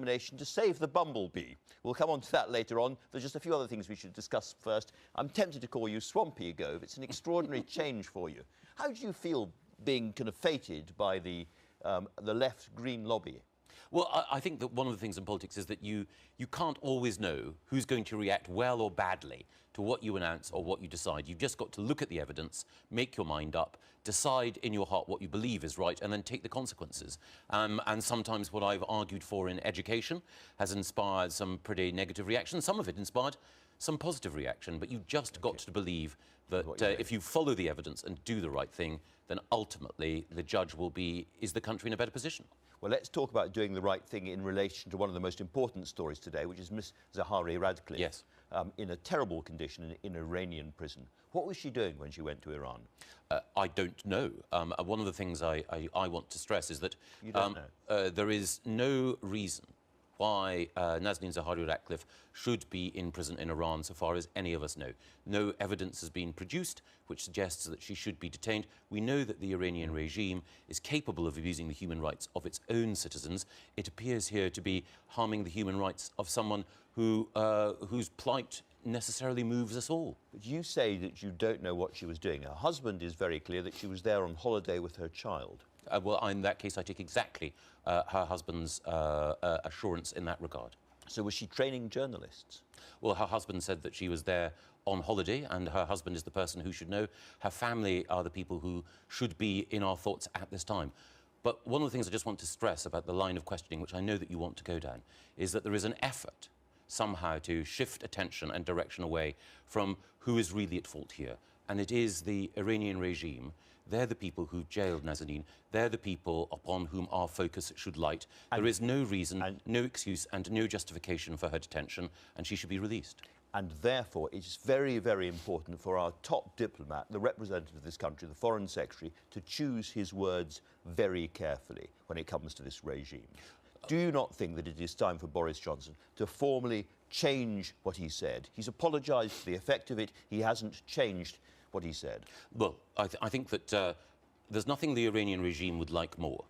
determination to save the bumblebee. We'll come on to that later on. There's just a few other things we should discuss first. I'm tempted to call you Swampy, Gove. It's an extraordinary change for you. How do you feel being kind of fated by the left-green lobby? Well, I think that one of the things in politics is that you can't always know who's going to react well or badly to what you announce or what you decide. You've just got to look at the evidence, make your mind up, decide in your heart what you believe is right, and then take the consequences. And sometimes what I've argued for in education has inspired some pretty negative reaction. Some of it inspired some positive reaction, but you've just got to believe that if you follow the evidence and do the right thing, then ultimately the judge will be, is the country in a better position? Well, let's talk about doing the right thing in relation to one of the most important stories today, which is Miss Zaharie Radcliffe. Yes. In a terrible condition in an Iranian prison. What was she doing when she went to Iran? I don't know. One of the things I want to stress is that you don't know. There is no reason why Nazanin Zaharie Ratcliffe should be in prison in Iran, so far as any of us know. No evidence has been produced which suggests that she should be detained. We know that the Iranian regime is capable of abusing the human rights of its own citizens. It appears here to be harming the human rights of someone who, whose plight necessarily moves us all. But you say that you don't know what she was doing. Her husband is very clear that she was there on holiday with her child. Well, in that case, I take exactly her husband's assurance in that regard. So was she training journalists? Well, her husband said that she was there on holiday, and her husband is the person who should know. Her family are the people who should be in our thoughts at this time. But one of the things I just want to stress about the line of questioning, which I know that you want to go down, is that there is an effort somehow to shift attention and direction away from who is really at fault here. And it is the Iranian regime. They're the people who jailed Nazanin. They're the people upon whom our focus should light. There is no reason, no excuse and no justification for her detention, and she should be released. And therefore, it is very, very important for our top diplomat, the representative of this country, the Foreign Secretary, to choose his words very carefully when it comes to this regime. Do you not think that it is time for Boris Johnson to formally change what he said? He's apologised for the effect of it. He hasn't changed what he said. Well, I think that there's nothing the Iranian regime would like more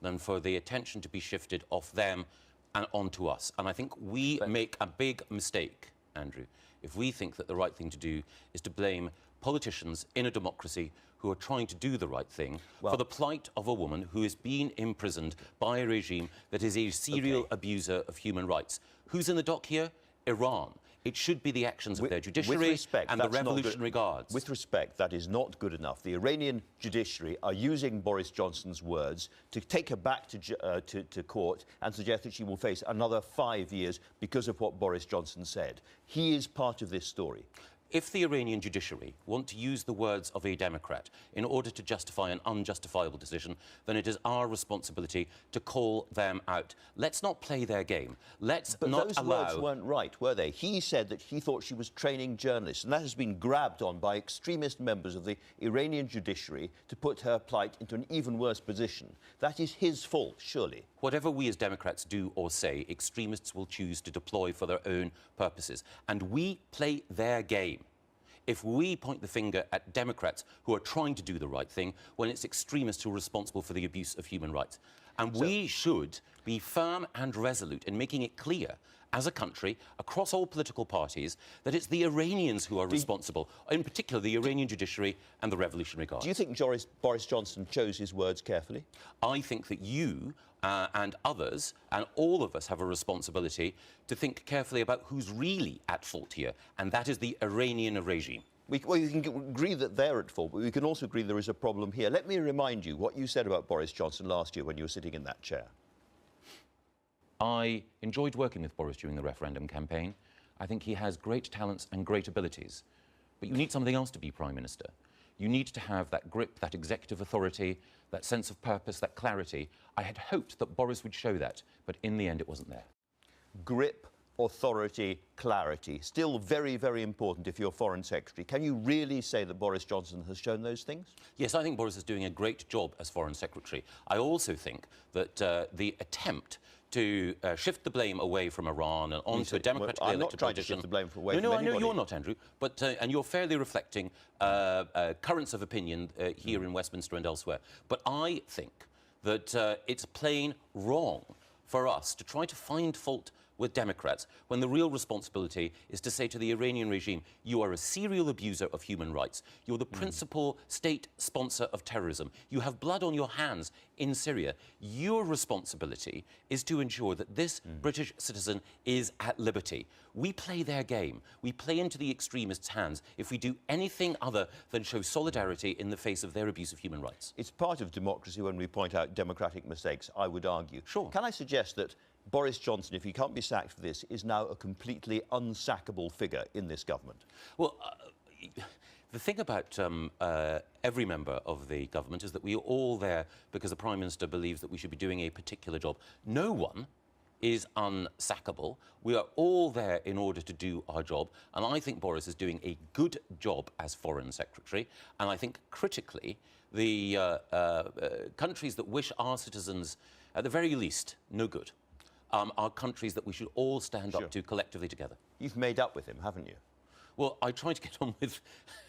than for the attention to be shifted off them and onto us. And I think we make a big mistake, Andrew, if we think that the right thing to do is to blame politicians in a democracy who are trying to do the right thing for the plight of a woman who is being imprisoned by a regime that is a serial abuser of human rights. Who's in the dock here? Iran. It should be the actions of their judiciary and the revolutionary guards. With respect, that is not good enough. The Iranian judiciary are using Boris Johnson's words to take her back to court and suggest that she will face another 5 years because of what Boris Johnson said. He is part of this story. If the Iranian judiciary want to use the words of a Democrat in order to justify an unjustifiable decision, then it is our responsibility to call them out. Let's not play their game. Let's not allow... But those words weren't right, were they? He said that he thought she was training journalists, and that has been grabbed on by extremist members of the Iranian judiciary to put her plight into an even worse position. That is his fault, surely. Whatever we as Democrats do or say, extremists will choose to deploy for their own purposes. And we play their game. If we point the finger at Democrats who are trying to do the right thing when it's extremists who are responsible for the abuse of human rights. And we should be firm and resolute in making it clear as a country, across all political parties, that it's the Iranians who are responsible, in particular the Iranian judiciary and the Revolutionary Guard. Do you think Boris Johnson chose his words carefully? I think that you and others, and all of us, have a responsibility to think carefully about who's really at fault here, and that is the Iranian regime. Well, you can agree that they're at fault, but we can also agree there is a problem here. Let me remind you what you said about Boris Johnson last year when you were sitting in that chair. I enjoyed working with Boris during the referendum campaign. I think he has great talents and great abilities. But you need something else to be Prime Minister. You need to have that grip, that executive authority, that sense of purpose, that clarity. I had hoped that Boris would show that, but in the end it wasn't there. Grip, authority, clarity. Still very, very important if you're Foreign Secretary. Can you really say that Boris Johnson has shown those things? Yes, I think Boris is doing a great job as Foreign Secretary. I also think that the attempt to shift the blame away from Iran and onto a democratically elected politician... I'm not trying to shift the blame away from anybody. No, I know you're not, Andrew, but and you're fairly reflecting currents of opinion here in Westminster and elsewhere. But I think that it's plain wrong for us to try to find fault with Democrats when the real responsibility is to say to the Iranian regime, you are a serial abuser of human rights. You're the principal state sponsor of terrorism. You have blood on your hands in Syria. Your responsibility is to ensure that this British citizen is at liberty. We play their game. We play into the extremists' hands if we do anything other than show solidarity in the face of their abuse of human rights. It's part of democracy when we point out democratic mistakes, I would argue. Sure. Can I suggest that Boris Johnson, if he can't be sacked for this, is now a completely unsackable figure in this government? Well, the thing about every member of the government is that we are all there because the Prime Minister believes that we should be doing a particular job. No one is unsackable. We are all there in order to do our job, and I think Boris is doing a good job as Foreign Secretary, and I think critically the countries that wish our citizens, at the very least, no good, are countries that we should all stand up to collectively together. You've made up with him, haven't you? Well, I tried to get on with...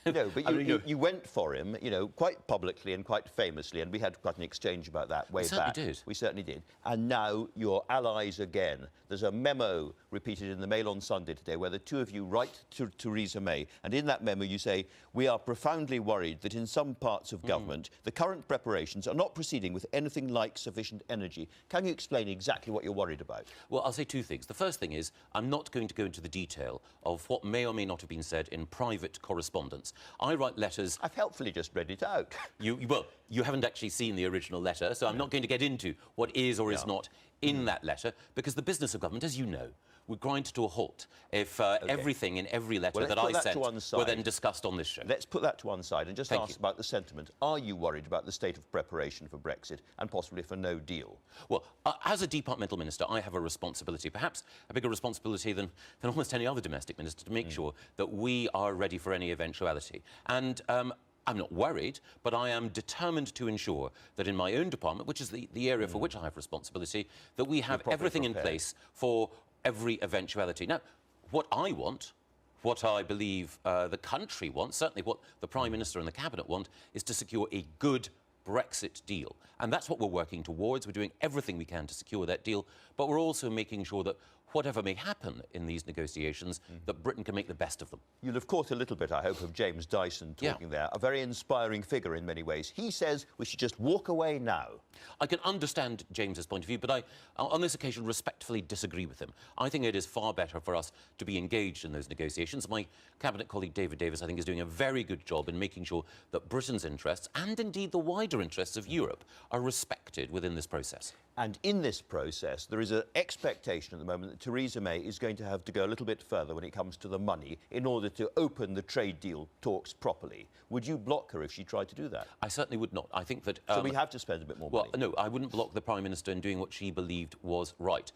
No, but you went for him, you know, quite publicly and quite famously, and we had quite an exchange about that way back. We certainly did. We certainly did. And now you're allies again. There's a memo repeated in the Mail on Sunday today where the two of you write to Theresa May, and in that memo you say, we are profoundly worried that in some parts of government the current preparations are not proceeding with anything like sufficient energy. Can you explain exactly what you're worried about? Well, I'll say two things. The first thing is, I'm not going to go into the detail of what may or may not have been said in private correspondence. I write letters... I've helpfully just read it out. Well, you haven't actually seen the original letter, so I'm not going to get into what is or is not in that letter, because the business of government, as you know, would grind to a halt if everything in every letter that I sent were then discussed on this show. Let's put that to one side and just ask about the sentiment. Are you worried about the state of preparation for Brexit and possibly for no deal? Well, as a departmental minister, I have a responsibility, perhaps a bigger responsibility than almost any other domestic minister, to make sure that we are ready for any eventuality. And I'm not worried, but I am determined to ensure that in my own department, which is the area for which I have responsibility, that we have everything in place for every eventuality. Now, what I want, what I believe the country wants, certainly what the Prime Minister and the Cabinet want, is to secure a good Brexit deal. And that's what we're working towards. We're doing everything we can to secure that deal, but we're also making sure that whatever may happen in these negotiations, that Britain can make the best of them. You'll have caught a little bit, I hope, of James Dyson talking there, a very inspiring figure in many ways. He says we should just walk away now. I can understand James's point of view, but I, on this occasion, respectfully disagree with him. I think it is far better for us to be engaged in those negotiations. My Cabinet colleague, David Davis, I think is doing a very good job in making sure that Britain's interests, and indeed the wider interests of Europe, are respected within this process. And in this process, there is an expectation at the moment that Theresa May is going to have to go a little bit further when it comes to the money in order to open the trade deal talks properly. Would you block her if she tried to do that? I certainly would not. I think that... so we have to spend a bit more money? Well, no, I wouldn't block the Prime Minister in doing what she believed was right.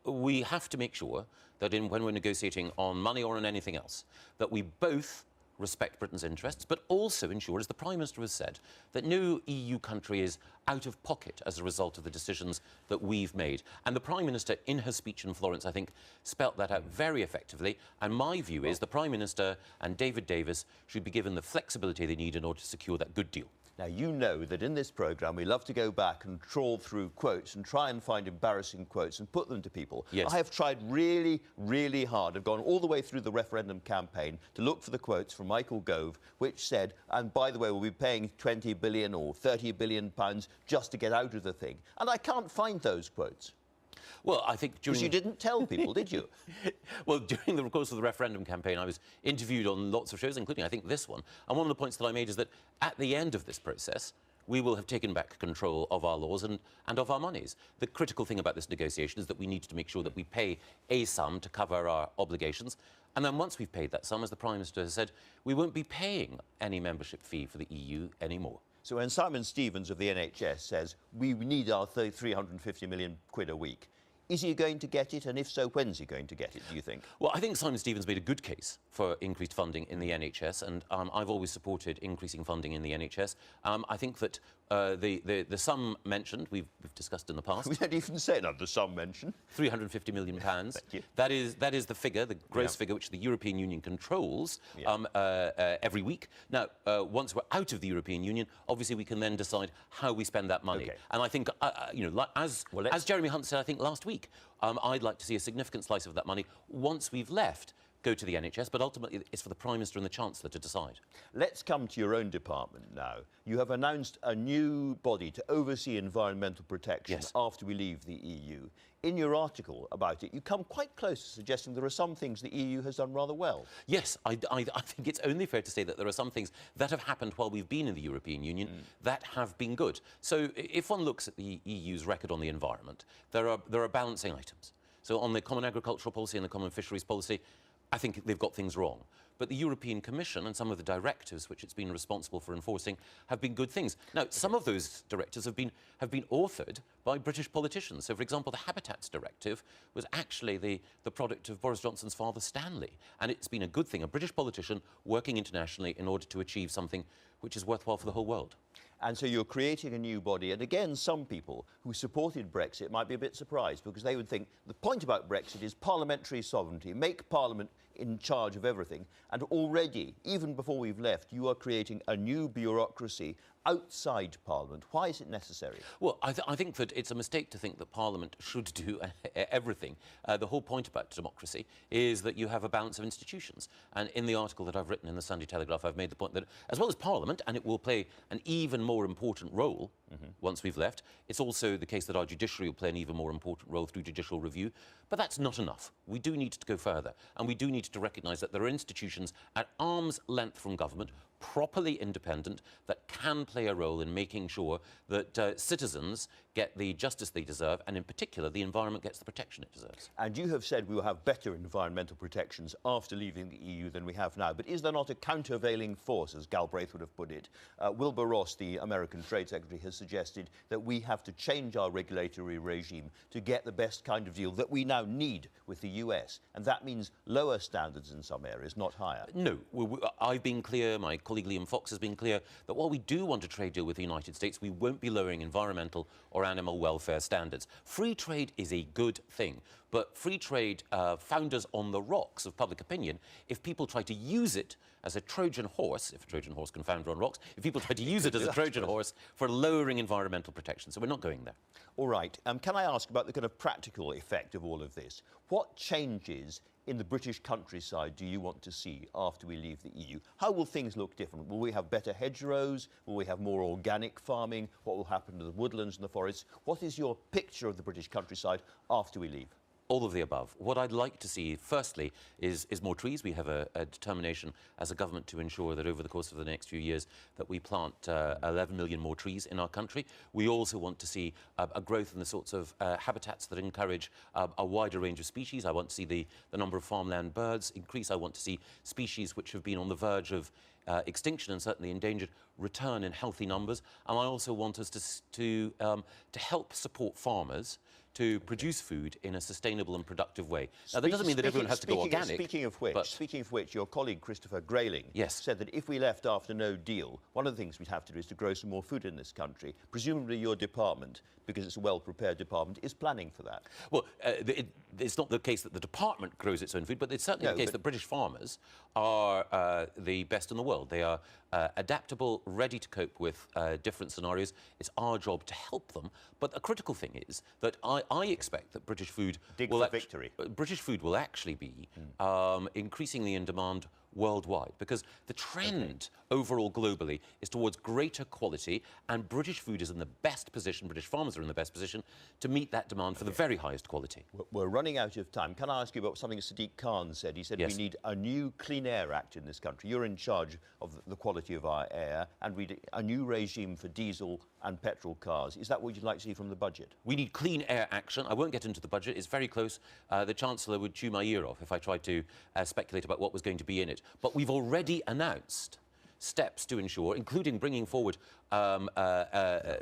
We have to make sure that when we're negotiating on money or on anything else, that we both respect Britain's interests, but also ensure, as the Prime Minister has said, that no EU country is out of pocket as a result of the decisions that we've made. And the Prime Minister, in her speech in Florence, I think, spelt that out very effectively. And my view is the Prime Minister and David Davis should be given the flexibility they need in order to secure that good deal. Now, you know that in this programme we love to go back and trawl through quotes and try and find embarrassing quotes and put them to people. Yes. I have tried really, really hard. I've gone all the way through the referendum campaign to look for the quotes from Michael Gove, which said, and by the way, we'll be paying 20 billion or 30 billion pounds just to get out of the thing. And I can't find those quotes. Well, I think during... Because you didn't tell people, did you? Well, during the course of the referendum campaign, I was interviewed on lots of shows, including, I think, this one. And one of the points that I made is that at the end of this process, we will have taken back control of our laws and of our monies. The critical thing about this negotiation is that we need to make sure that we pay a sum to cover our obligations. And then once we've paid that sum, as the Prime Minister has said, we won't be paying any membership fee for the EU anymore. So when Simon Stevens of the NHS says, we need our 350 million quid a week, is he going to get it? And if so, when's he going to get it, do you think? Well, I think Simon Stevens made a good case for increased funding in the NHS, and I've always supported increasing funding in the NHS. I think that The sum mentioned, we've discussed in the past. We don't even say no, the sum mentioned. £350 million. Thank you. That is the figure, the gross figure, which the European Union controls every week. Now, once we're out of the European Union, obviously we can then decide how we spend that money. Okay. And I think, as Jeremy Hunt said, I think last week, I'd like to see a significant slice of that money once we've left go to the NHS, but ultimately it's for the Prime Minister and the Chancellor to decide. Let's come to your own department now. You have announced a new body to oversee environmental protection after we leave the EU. In your article about it, you come quite close to suggesting there are some things the EU has done rather well. Yes, I think it's only fair to say that there are some things that have happened while we've been in the European Union that have been good. So if one looks at the EU's record on the environment, there are balancing items. So on the Common Agricultural Policy and the Common Fisheries Policy, I think they've got things wrong. But the European Commission and some of the directives which it's been responsible for enforcing have been good things. Now, some of those directives have been authored by British politicians. So, for example, the Habitats Directive was actually the product of Boris Johnson's father, Stanley. And it's been a good thing, a British politician working internationally in order to achieve something which is worthwhile for the whole world. And so you're creating a new body. And again, some people who supported Brexit might be a bit surprised because they would think the point about Brexit is parliamentary sovereignty, make Parliament in charge of everything. And already, even before we've left, you are creating a new bureaucracy outside Parliament. Why is it necessary? Well, I think that it's a mistake to think that Parliament should do everything. The whole point about democracy is that you have a balance of institutions. And in the article that I've written in the Sunday Telegraph, I've made the point that as well as Parliament, and it will play an even more important role once we've left, it's also the case that our judiciary will play an even more important role through judicial review. But that's not enough. We do need to go further. And we do need to recognise that there are institutions at arm's length from government, properly independent, that can play a role in making sure that citizens get the justice they deserve, and in particular, the environment gets the protection it deserves. And you have said we will have better environmental protections after leaving the EU than we have now. But is there not a countervailing force, as Galbraith would have put it? Wilbur Ross, the American Trade Secretary, has suggested that we have to change our regulatory regime to get the best kind of deal that we now need with the US. And that means lower standards in some areas, not higher. No, I've been clear, my colleague Liam Fox has been clear, that while we do want a trade deal with the United States, we won't be lowering environmental or animal welfare standards. Free trade is a good thing, but free trade founders on the rocks of public opinion if people try to use it as a Trojan horse, if a Trojan horse can founder on rocks, if people try to use it as a Trojan horse for lowering environmental protection. So we're not going there. All right. Can I ask about the kind of practical effect of all of this? What changes in the British countryside do you want to see after we leave the EU? How will things look different? Will we have better hedgerows? Will we have more organic farming? What will happen to the woodlands and the forests? What is your picture of the British countryside after we leave? All of the above. What I'd like to see, firstly, is more trees. We have a determination as a government to ensure that over the course of the next few years that we plant 11 million more trees in our country. We also want to see a growth in the sorts of habitats that encourage a wider range of species. I want to see the number of farmland birds increase. I want to see species which have been on the verge of extinction and certainly endangered return in healthy numbers. And I also want us to help support farmers to produce food in a sustainable and productive way. Now, that doesn't mean that everyone has to go organic. Speaking of which, your colleague Christopher Grayling said that if we left after no deal, one of the things we'd have to do is to grow some more food in this country. Presumably your department, because it's a well-prepared department, is planning for that. Well, it's not the case that the department grows its own food, but it's certainly the case that British farmers are the best in the world. They are adaptable, ready to cope with different scenarios. It's our job to help them. But a critical thing is that I expect that British food will actually be increasingly in demand worldwide, because the trend overall globally is towards greater quality, and British food is in the best position, British farmers are in the best position to meet that demand for the very highest quality. We're running out of time. Can I ask you about something Sadiq Khan said? He said we need a new Clean Air Act in this country. You're in charge of the quality of our air, and a new regime for diesel and petrol cars. Is that what you'd like to see from the budget? We need clean air action. I won't get into the budget. It's very close. The Chancellor would chew my ear off if I tried to speculate about what was going to be in it. But we've already announced steps to ensure, including bringing forward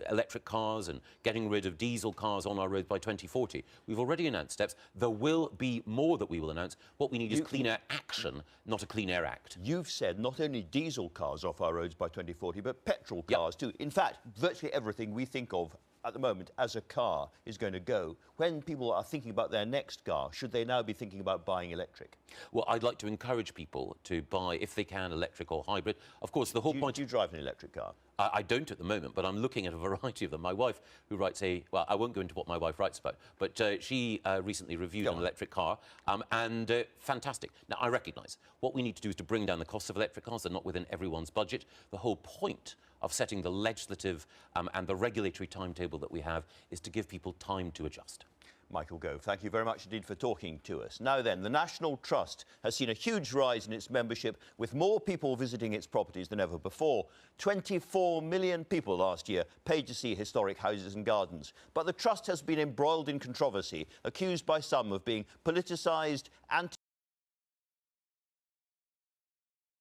electric cars and getting rid of diesel cars on our roads by 2040. We've already announced steps. There will be more that we will announce. What we need is clean air action, not a Clean Air Act. You've said not only diesel cars off our roads by 2040, but petrol cars too. In fact, virtually everything we think of at the moment as a car is going to go. When people are thinking about their next car, should they now be thinking about buying electric? Well, I'd like to encourage people to buy, if they can, electric or hybrid. Of course, the whole point... Do you drive an electric car? I don't at the moment, but I'm looking at a variety of them. My wife, who writes well, I won't go into what my wife writes about, but she recently reviewed an electric car, and fantastic. Now, I recognise what we need to do is to bring down the cost of electric cars. They're not within everyone's budget. The whole point of setting the legislative and the regulatory timetable that we have is to give people time to adjust. Michael Gove, thank you very much indeed for talking to us. Now then, the National Trust has seen a huge rise in its membership, with more people visiting its properties than ever before. 24 million people last year paid to see historic houses and gardens. But the Trust has been embroiled in controversy, accused by some of being politicised,